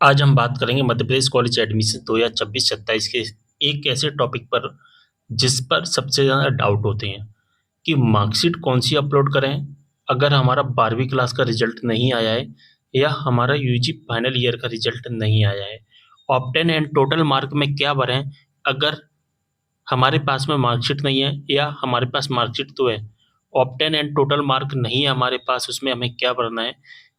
आज हम बात करेंगे मध्य प्रदेश कॉलेज एडमिशन 2026-27 के एक ऐसे टॉपिक पर जिस पर सबसे ज़्यादा डाउट होते हैं कि मार्कशीट कौन सी अपलोड करें अगर हमारा 12वीं क्लास का रिजल्ट नहीं आया है या हमारा यूजी फाइनल ईयर का रिजल्ट नहीं आया है। ऑप्टेन एंड टोटल मार्क में क्या भरें अगर हमारे पास में मार्कशीट नहीं है या हमारे पास मार्कशीट तो है, ऑप्टेन एंड टोटल मार्क नहीं है हमारे पास, उसमें हमें क्या भरना है।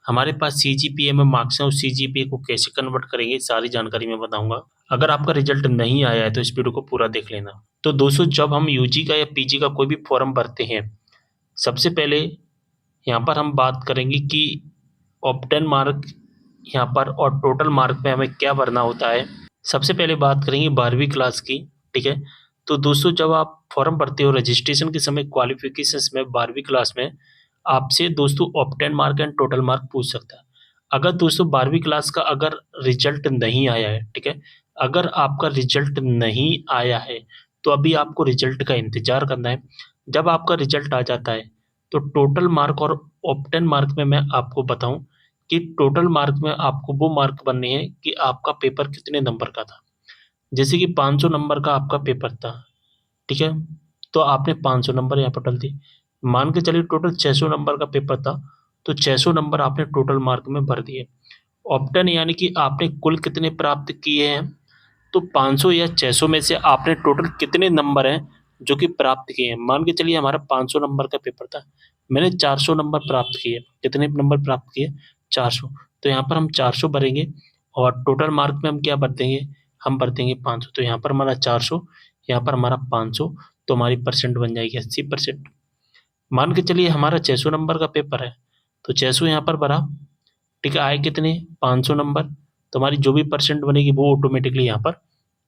हमारे पास सीजीपीए में मार्क्स हैं, उस सीजीपीए को कैसे कन्वर्ट करेंगे, सारी जानकारी मैं बताऊंगा। अगर आपका रिजल्ट नहीं आया है तो इस वीडियो को पूरा देख लेना। तो दोस्तों, जब हम यूजी का या पीजी का कोई भी फॉर्म भरते हैं, सबसे पहले यहाँ पर हम बात करेंगे कि ऑप्टेन मार्क यहाँ पर और टोटल मार्क में हमें क्या भरना होता है। सबसे पहले बात करेंगे 12वीं क्लास की। ठीक है, तो दोस्तों, जब आप फॉर्म भरते हो रजिस्ट्रेशन के समय क्वालिफिकेशंस में 12वीं क्लास में आपसे दोस्तों obtain mark and total mark पूछ सकता है। अगर दोस्तों 12वीं क्लास का अगर रिजल्ट नहीं आया है, ठीक है, अगर आपका रिजल्ट नहीं आया है तो अभी आपको रिजल्ट का इंतजार करना है। जब आपका रिजल्ट आ जाता है तो टोटल मार्क और ऑप्टेन मार्क में मैं आपको बताऊं कि टोटल मार्क में आपको वो मार्क बनने हैं कि आपका पेपर कितने नंबर का था। जैसे कि 500 नंबर का आपका पेपर था, ठीक है, तो आपने 500 नंबर यहाँ पर डाल दिए। मान के चलिए टोटल 600 नंबर का पेपर था, तो 600 नंबर आपने टोटल मार्क में भर दिए। ऑप्टन यानी कि आपने कुल कितने प्राप्त किए हैं, तो 500 या 600 में से आपने टोटल कितने नंबर हैं जो कि प्राप्त किए हैं। मान के चलिए हमारा 500 नंबर का पेपर था, मैंने 400 नंबर प्राप्त किए। कितने नंबर प्राप्त किए? 400। तो यहाँ पर हम 400 भरेंगे और टोटल मार्क में हम क्या भर देंगे? हम भर देंगे 500। तो यहाँ पर हमारा 400, यहाँ पर हमारा 500, तो हमारी परसेंट बन जाएगी 80%। मान के चलिए हमारा 600 नंबर का पेपर है, तो 600 यहाँ पर भरा, ठीक है, आए कितने? 500 नंबर। तो हमारी जो भी परसेंट बनेगी वो ऑटोमेटिकली यहाँ पर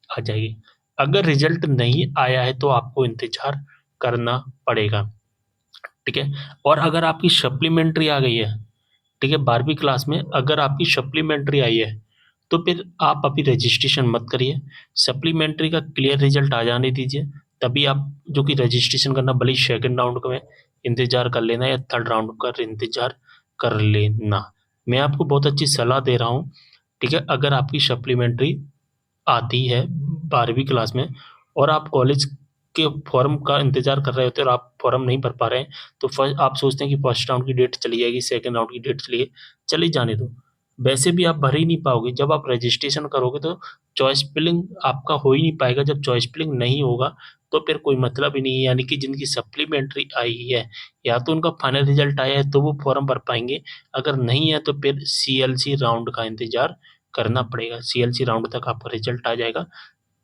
आ जाएगी। अगर रिजल्ट नहीं आया है तो आपको इंतजार करना पड़ेगा, ठीक है। और अगर आपकी सप्लीमेंट्री आ गई है, ठीक है, 12वीं क्लास में अगर आपकी सप्लीमेंट्री आई है तो फिर आप अभी रजिस्ट्रेशन मत करिए। सप्लीमेंट्री का क्लियर रिजल्ट आ जाने दीजिए, तभी आप जो कि रजिस्ट्रेशन करना, भले सेकेंड राउंड का में इंतजार कर लेना या थर्ड राउंड का इंतजार कर लेना। मैं आपको बहुत अच्छी सलाह दे रहा हूँ, ठीक है। अगर आपकी सप्लीमेंट्री आती है 12वीं क्लास में और आप कॉलेज के फॉर्म का इंतजार कर रहे होते हैं और आप फॉर्म नहीं भर पा रहे हैं, तो फर्स्ट आप सोचते हैं कि फर्स्ट राउंड की डेट चली जाएगी, सेकंड राउंड की डेट चली गई, चली जाने दो। वैसे भी आप भर ही नहीं पाओगे। जब आप रजिस्ट्रेशन करोगे तो चॉइस फिलिंग आपका हो ही नहीं पाएगा। जब चॉइस फिलिंग नहीं होगा तो फिर कोई मतलब ही नहीं है। यानी कि जिनकी सप्लीमेंट्री आई है या तो उनका फाइनल रिजल्ट आया है तो वो फॉर्म भर पाएंगे, अगर नहीं है तो फिर सीएलसी राउंड का इंतजार करना पड़ेगा। सीएलसी राउंड तक आपका रिजल्ट आ जाएगा,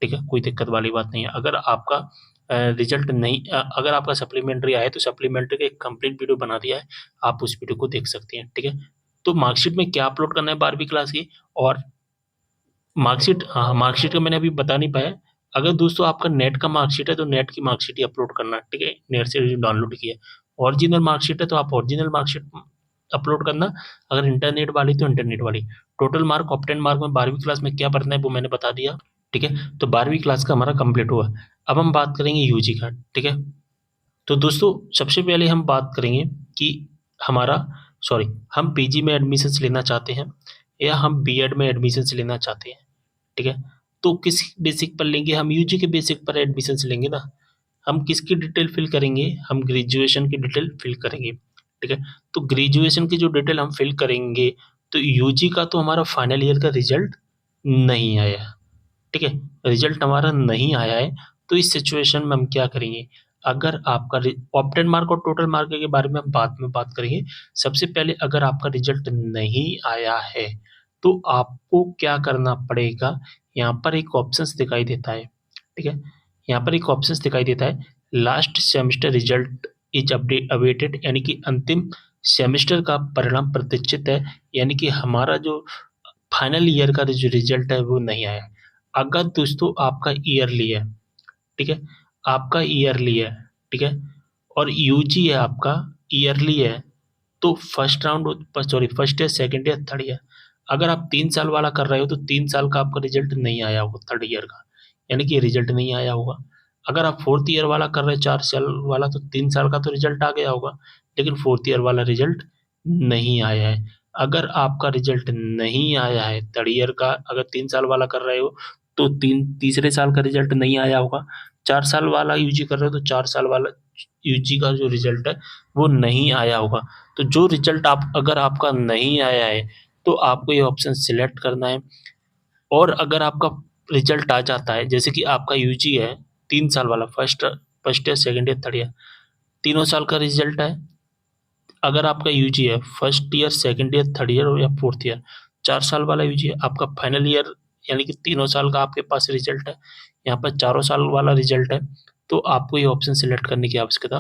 ठीक है, कोई दिक्कत वाली बात नहीं है। अगर आपका रिजल्ट नहीं अगर आपका सप्लीमेंट्री आया है तो सप्लीमेंट्री का एक कंप्लीट वीडियो बना दिया है, आप उस वीडियो को देख सकते हैं, ठीक है। तो मार्कशीट में क्या अपलोड करना है 12वीं क्लास की, और मार्कशीट, हाँ, मार्कशीट का मैंने अभी बता नहीं पाया। अगर दोस्तों आपका नेट का मार्कशीट है तो नेट की मार्कशीट ही अपलोड करना, ठीक है, नेट से डाउनलोड किया। ओरिजिनल मार्कशीट है तो आप ओरिजिनल मार्कशीट अपलोड करना। अगर इंटरनेट वाली तो इंटरनेट वाली। टोटल मार्क, ऑप्टेन मार्क में 12वीं क्लास में क्या भरना है वो मैंने बता दिया, ठीक है। तो 12वीं क्लास का हमारा कंप्लीट हुआ। अब हम बात करेंगे यूजी का, ठीक है। तो दोस्तों, सबसे पहले हम बात करेंगे कि हमारा सॉरी हम पीजी में एडमिशन्स लेना चाहते हैं या हम बीएड में एडमिशन्स लेना चाहते हैं, ठीक है। तो किस बेसिक पर लेंगे? हम यूजी के बेसिक पर एडमिशन्स लेंगे ना। हम किसकी डिटेल फिल करेंगे? हम ग्रेजुएशन की डिटेल फिल करेंगे, ठीक है। तो ग्रेजुएशन की जो डिटेल हम फिल करेंगे, तो यूजी का तो हमारा फाइनल ईयर का रिजल्ट नहीं आया, ठीक है, रिजल्ट हमारा नहीं आया है। तो इस सिचुएशन में हम क्या करेंगे? अगर आपका ऑप्टेन मार्क और टोटल मार्क के बारे में हम बाद में बात करेंगे। सबसे पहले अगर आपका रिजल्ट नहीं आया है तो आपको क्या करना पड़ेगा? यहाँ पर एक ऑप्शंस दिखाई देता है, ठीक है, यहाँ पर एक ऑप्शंस दिखाई देता है, last semester result is update awaited, यानी कि अंतिम सेमेस्टर का परिणाम प्रतीक्षित है। यानी कि हमारा जो फाइनल ईयर का जो रिजल्ट है वो नहीं आया। अगर दोस्तों आपका ईयरली है, ठीक है, आपका ईयरली है, ठीक है, और यूजी है आपका ईयरली है, तो first round, sorry, first year, second year, third year, अगर आप 3 साल वाला कर रहे हो तो 3 साल का आपका रिजल्ट नहीं आया होगा थर्ड ईयर का, यानी कि रिजल्ट नहीं आया होगा। अगर आप फोर्थ ईयर वाला कर रहे हो 4 साल वाला, तो 3 साल का तो रिजल्ट आ गया होगा, लेकिन फोर्थ ईयर वाला रिजल्ट नहीं आया है। अगर आपका रिजल्ट नहीं आया है थर्ड ईयर का, अगर 3 साल वाला कर रहे हो तो तीसरे साल का रिजल्ट नहीं आया होगा। 4 साल वाला यूजी कर रहे हो तो 4 साल वाला यूजी का जो रिजल्ट है वो नहीं आया होगा। तो जो रिजल्ट आप अगर आपका नहीं आया है तो आपको ये ऑप्शन सिलेक्ट करना है। और अगर आपका रिजल्ट आ जाता है, जैसे कि आपका यूजी है 3 साल वाला, first first year, second year, third year, तीनों साल का रिजल्ट है। अगर आपका यूजी है first year, second year, third year या फोर्थ ईयर, 4 साल वाला यूजी है, आपका फाइनल ईयर यानी कि तीनों साल का आपके पास रिजल्ट है, यहाँ पर चारों साल वाला रिजल्ट है, तो आपको ये ऑप्शन सिलेक्ट करने की आवश्यकता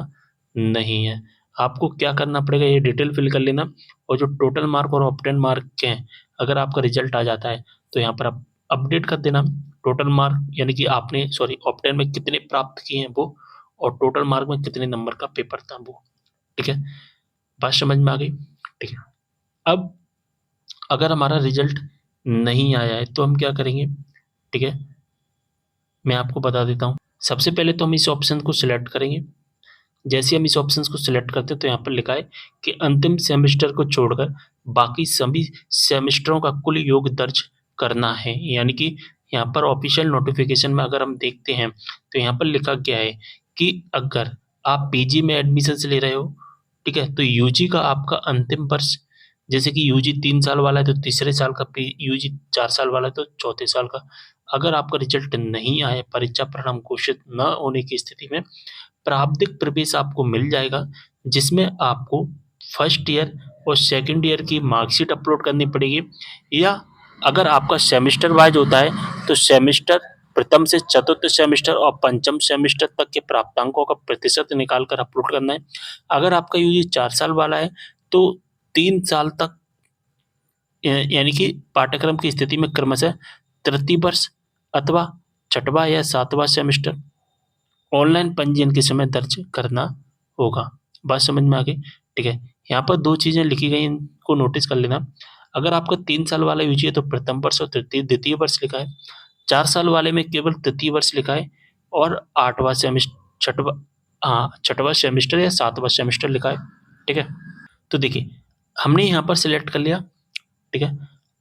नहीं है। आपको क्या करना पड़ेगा, ये डिटेल फिल कर लेना और जो टोटल मार्क और ऑब्टेन मार्क के हैं, अगर आपका रिजल्ट आ जाता है तो यहाँ पर आप अपडेट कर देना। टोटल मार्क यानी कि आपने सॉरी ऑब्टेन में कितने प्राप्त किए हैं वो, और टोटल मार्क में कितने नंबर का पेपर था वो। ठीक है, बात समझ में आ गई? ठीक है। अब अगर हमारा रिजल्ट नहीं आया है तो हम क्या करेंगे? ठीक है, मैं आपको बता देता हूँ। सबसे पहले तो हम इस ऑप्शन को सिलेक्ट करेंगे। जैसे हम इस ऑप्शन को सिलेक्ट करते हैं तो यहाँ पर लिखा है कि अंतिम सेमेस्टर को छोड़कर बाकी सभी सेमेस्टरों का कुल योग दर्ज करना है। यानी कि यहाँ पर ऑफिशियल नोटिफिकेशन में अगर हम देखते हैं तो यहाँ पर लिखा गया है कि अगर आप पीजी में एडमिशन ले रहे हो, ठीक है, तो यूजी का आपका अंतिम वर्ष, जैसे कि यूजी 3 साल वाला है तो तीसरे साल का, यूजी 4 साल वाला है तो चौथे साल का, अगर आपका रिजल्ट नहीं आए, परीक्षा परिणाम घोषित न होने की स्थिति में प्रारंभिक प्रवेश आपको मिल जाएगा, जिसमें आपको फर्स्ट ईयर और सेकंड ईयर की मार्कशीट अपलोड करनी पड़ेगी। या अगर आपका सेमेस्टर वाइज होता है तो सेमेस्टर प्रथम से चतुर्थ सेमेस्टर और पंचम सेमेस्टर तक के प्राप्तांकों का प्रतिशत निकाल कर अपलोड करना है। अगर आपका यूजी 4 साल वाला है तो 3 साल तक यानी कि पाठ्यक्रम की स्थिति में क्रमशः तृतीय वर्ष अथवा छठवां या सातवां सेमेस्टर ऑनलाइन पंजीयन के समय दर्ज करना होगा। बात समझ में आ गई? ठीक है। यहाँ पर 2 चीज़ें लिखी गई, इनको नोटिस कर लेना। अगर आपका 3 साल वाला यूजी है तो प्रथम वर्ष और द्वितीय वर्ष लिखा है। 4 साल वाले में केवल तृतीय वर्ष लिखा है और 8वां छठवां, छठवां सेमेस्टर या 7वां सेमेस्टर लिखा है। ठीक है? तो देखिए, हमने यहाँ पर सिलेक्ट कर लिया, ठीक है?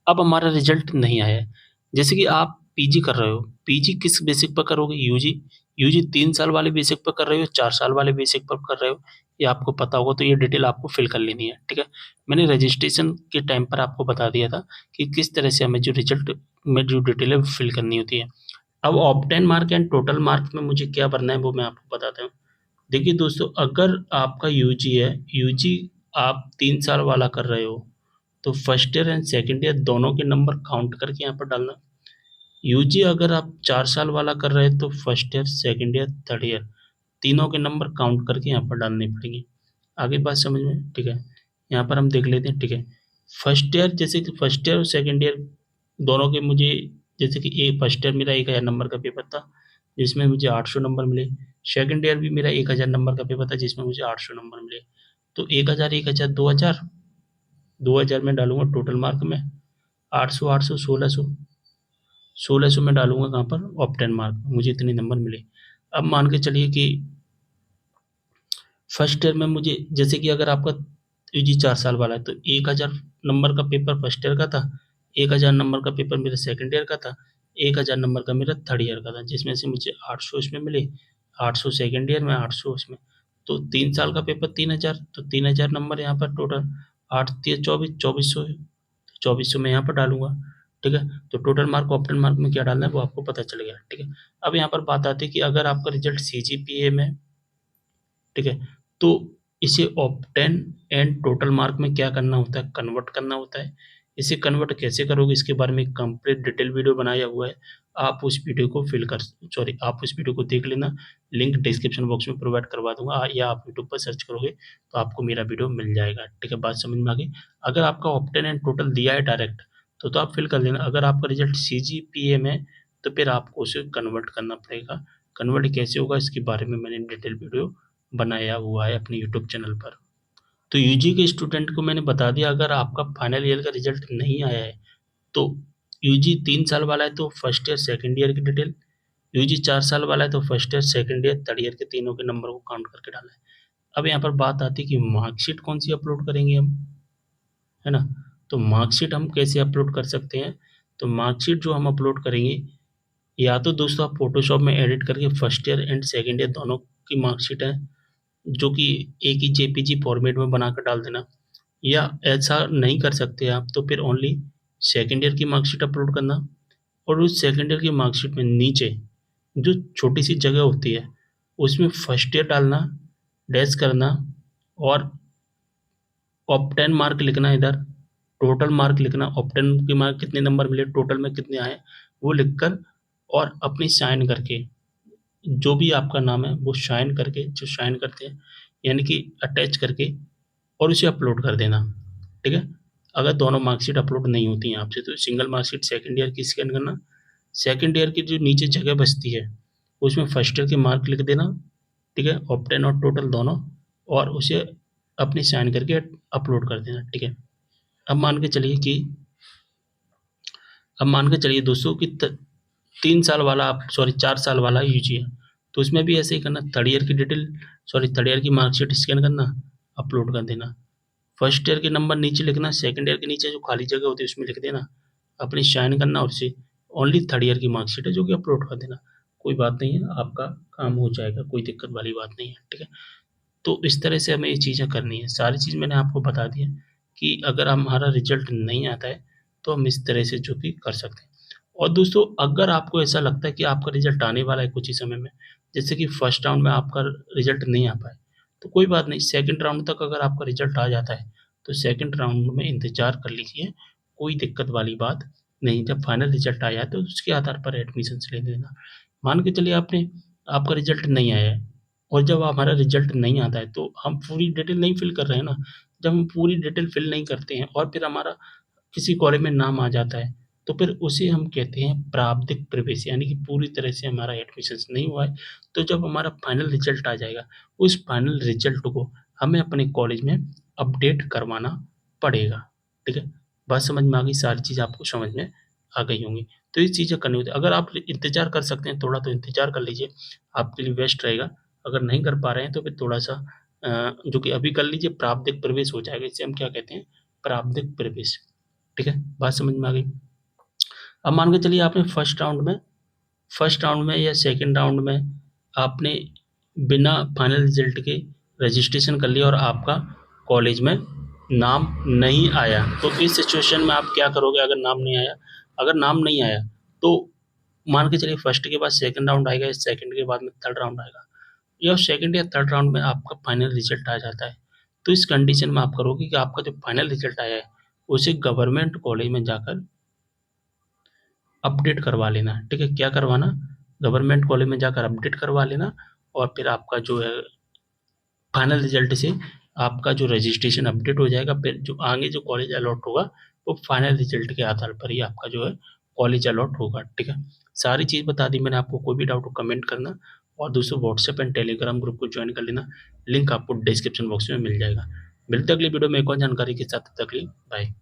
अब हमारा रिजल्ट नहीं आया है। जैसे कि आप पीजी कर रहे हो, पीजी किस बेसिक पर करोगे? यूजी, यूजी 3 साल वाले बेसिक पर कर रहे हो, 4 साल वाले बेसिक पर कर रहे हो, ये आपको पता होगा, तो ये डिटेल आपको फिल कर लेनी है, ठीक है? मैंने रजिस्ट्रेशन के टाइम पर आपको बता दिया था कि किस तरह से हमें जो रिजल्ट में जो डिटेल है वो फिल करनी होती है। अब obtain mark and total mark में मुझे क्या भरना है वो मैं आपको बताता हूँ। देखिए दोस्तों, अगर आपका यूजी है, यूजी आप 3 साल वाला कर रहे हो, तो first year and second year दोनों के नंबर काउंट करके यहाँ पर डालना। यूजी अगर आप 4 साल वाला कर रहे हैं तो first year, second year, third year तीनों के नंबर काउंट करके यहाँ पर डालने पड़ेंगे। आगे बात समझ में? ठीक है। यहाँ पर हम देख लेते हैं, ठीक है। फर्स्ट ईयर, जैसे कि फर्स्ट ईयर और सेकंड ईयर दोनों के मुझे, जैसे कि फर्स्ट ईयर मेरा 1000 नंबर का पेपर था जिसमें मुझे 800 नंबर मिले। सेकंड ईयर भी मेरा 1000 नंबर का पेपर था जिसमें मुझे 800 नंबर मिले। तो 1000, 1000, 2000, 2000 में डालूंगा टोटल मार्क में, 800, 800, 1600, 1600 में डालूंगा कहाँ पर? ऑप्टेन मार्क, मुझे इतने नंबर मिले। अब मान के चलिए कि फर्स्ट ईयर में मुझे, जैसे कि अगर आपका यूजी 4 साल वाला है तो 1000 नंबर का पेपर फर्स्ट ईयर का था, 1000 नंबर का पेपर मेरा सेकंड ईयर का था, 1000 नंबर का मेरा थर्ड ईयर का था, जिसमें से मुझे 800 इसमें मिले, 800 सेकंड ईयर में, 800 उसमें। तो 3 साल का पेपर 3000, तो 3000 नंबर यहाँ पर टोटल, 8 तिया 24, 2400, 2400 में यहाँ पर डालूंगा, ठीक है। तो टोटल मार्क ऑप्टन मार्क में क्या डालना है वो आपको पता चल गया, ठीक है। अब यहाँ पर बात आती है कि अगर आपका रिजल्ट सीजीपीए में, ठीक है, तो इसे ऑप्टेन एंड टोटल मार्क में क्या करना होता है? कन्वर्ट करना होता है। इसे कन्वर्ट कैसे करोगे इसके बारे में कंप्लीट डिटेल वीडियो बनाया हुआ है, आप उस वीडियो को आप उस वीडियो को देख लेना, लिंक डिस्क्रिप्शन बॉक्स में प्रोवाइड करवा दूंगा, या आप यूट्यूब पर सर्च करोगे तो आपको मेरा वीडियो मिल जाएगा, ठीक है। बात समझ में आ गई? अगर आपका ऑप्टेन एंड टोटल दिया है डायरेक्ट तो आप फिल कर लेना। अगर आपका रिजल्ट सीजीपीए में तो फिर आपको उसे कन्वर्ट करना पड़ेगा। कन्वर्ट कैसे होगा इसके बारे में मैंने डिटेल वीडियो बनाया हुआ है अपने यूट्यूब चैनल पर। तो यूजी के स्टूडेंट को मैंने बता दिया, अगर आपका फाइनल ईयर का रिजल्ट नहीं आया है तो यूजी 3 साल वाला है तो फर्स्ट ईयर सेकंड ईयर की डिटेल, यूजी 4 साल वाला है तो first year second year third year के तीनों के नंबर को काउंट करके डालना है। अब यहाँ पर बात आती है कि मार्कशीट कौन सी अपलोड करेंगे हम, है ना? तो मार्कशीट हम कैसे अपलोड कर सकते हैं? तो मार्कशीट जो हम अपलोड करेंगे, या तो दोस्तों आप फ़ोटोशॉप में एडिट करके first year and second year दोनों की मार्कशीट है, जो कि एक ही जेपीजी फॉर्मेट में बनाकर डाल देना, या ऐसा नहीं कर सकते आप तो फिर ओनली सेकंड ईयर की मार्कशीट अपलोड करना, और उस सेकंड ईयर की मार्कशीट में नीचे जो छोटी-सी जगह होती है, उसमें फर्स्ट ईयर डालना, डैश करना, और ऑब्टेन मार्क लिखना इधर, टोटल मार्क लिखना, ऑब्टेन के मार्क कितने नंबर मिले, टोटल में कितने आए, वो लिखकर और अपनी साइन करके, जो भी आपका नाम है वो साइन करके, जो साइन करते हैं यानी कि अटैच करके, और उसे अपलोड कर देना, ठीक है? अगर दोनों मार्कशीट अपलोड नहीं होती हैं आपसे, तो सिंगल मार्कशीट सेकंड ईयर की स्कैन करना, सेकंड ईयर की जो नीचे जगह बचती है, उसमें फर्स्ट ईयर के मार्क लिख देना, ठीक है? ऑब्टेन और टोटल दोनों, और उसे अपनी साइन करके अपलोड कर देना, ठीक है? अब मान के चलिए कि अब मान के चलिए दोस्तों कि 3 साल वाला आप सॉरी 4 साल वाला यूज़िए, तो उसमें भी ऐसे ही करना, थर्ड ईयर की डिटेल सॉरी थर्ड ईयर की मार्कशीट स्कैन करना, अपलोड कर देना। फर्स्ट ईयर के नंबर नीचे लिखना, सेकंड ईयर के नीचे जो खाली जगह होती है उसमें लिख देना, अपनी साइन करना, और उसे ओनली थर्ड ईयर की मार्कशीट है जो कि अपलोड कर देना। कोई बात नहीं है, आपका काम हो जाएगा, कोई दिक्कत वाली बात नहीं है, ठीक है? तो इस तरह से हमें ये चीज़ें करनी है। सारी चीज़ मैंने आपको बता दी है कि अगर हमारा रिज़ल्ट नहीं आता है, तो हम इस तरह से जो कि कर सकते हैं। और दोस्तों अगर आपको ऐसा लगता है कि आपका रिज़ल्ट आने वाला है कुछ ही समय में, जैसे कि फर्स्ट राउंड में आपका रिज़ल्ट नहीं आ पाए, तो कोई बात नहीं, सेकंड राउंड तक अगर आपका रिज़ल्ट आ जाता है, तो सेकंड राउंड में इंतज़ार कर लीजिए, कोई दिक्कत वाली बात नहीं। जब फाइनल रिज़ल्ट आ जाए, तो उसके आधार पर एडमिशन्स ले लेना। मान के चलिए आपका रिज़ल्ट नहीं आया है, और जब हमारा रिज़ल्ट नहीं आता है, तो हम पूरी डिटेल नहीं फ़िल कर रहे हैं ना। जब हम पूरी डिटेल फ़िल नहीं करते हैं और फिर हमारा किसी कॉलेज में नाम आ जाता है, तो फिर उसे हम कहते हैं प्रारंभिक प्रवेश, यानी कि पूरी तरह से हमारा एडमिशन्स नहीं हुआ है। तो जब हमारा फाइनल रिज़ल्ट आ जाएगा, उस फाइनल रिज़ल्ट को हमें अपने कॉलेज में अपडेट करवाना पड़ेगा, ठीक है? बात समझ में आ गई? सारी चीज़ आपको समझ में आ गई होंगी। तो ये चीज़ें करनी होती है। अगर आप इंतज़ार कर सकते हैं थोड़ा, तो इंतज़ार कर लीजिए, आपके लिए बेस्ट रहेगा। अगर नहीं कर पा रहे हैं, तो फिर थोड़ा-सा जो कि अभी कर लीजिए, प्रारंभिक प्रवेश हो जाएगा। इसे हम क्या कहते हैं? प्रारंभिक प्रवेश। ठीक है? बात समझ में आ गई? अब मान के चलिए आपने फर्स्ट राउंड में या सेकंड राउंड में आपने बिना फाइनल रिज़ल्ट के रजिस्ट्रेशन कर लिया और आपका कॉलेज में नाम नहीं आया, तो इस सिचुएशन में आप क्या करोगे? अगर नाम नहीं आया, तो मान के चलिए फर्स्ट के बाद सेकंड राउंड आएगा, सेकंड के बाद में थर्ड राउंड आएगा, या सेकंड या थर्ड राउंड में आपका फाइनल रिज़ल्ट आ जाता है। तो इस कंडीशन में आप करोगे कि आपका जो फाइनल रिज़ल्ट आया है, उसे गवर्नमेंट कॉलेज में जाकर अपडेट करवा लेना, ठीक है? क्या करवाना? गवर्नमेंट कॉलेज में जाकर अपडेट करवा लेना, और फिर आपका जो है फाइनल रिजल्ट से आपका जो रजिस्ट्रेशन अपडेट हो जाएगा। फिर जो आगे जो कॉलेज अलॉट होगा, वो फाइनल रिजल्ट के आधार पर ही आपका जो है कॉलेज अलॉट होगा, ठीक है? सारी चीज़ बता दी मैंने आपको, कोई भी डाउट हो कमेंट करना, और दोस्तों व्हाट्सएप एंड टेलीग्राम ग्रुप को ज्वाइन कर लेना, लिंक आपको डिस्क्रिप्शन बॉक्स में मिल जाएगा। मिलते हैं अगली वीडियो में एक और जानकारी के साथ, तब तक के लिए बाय।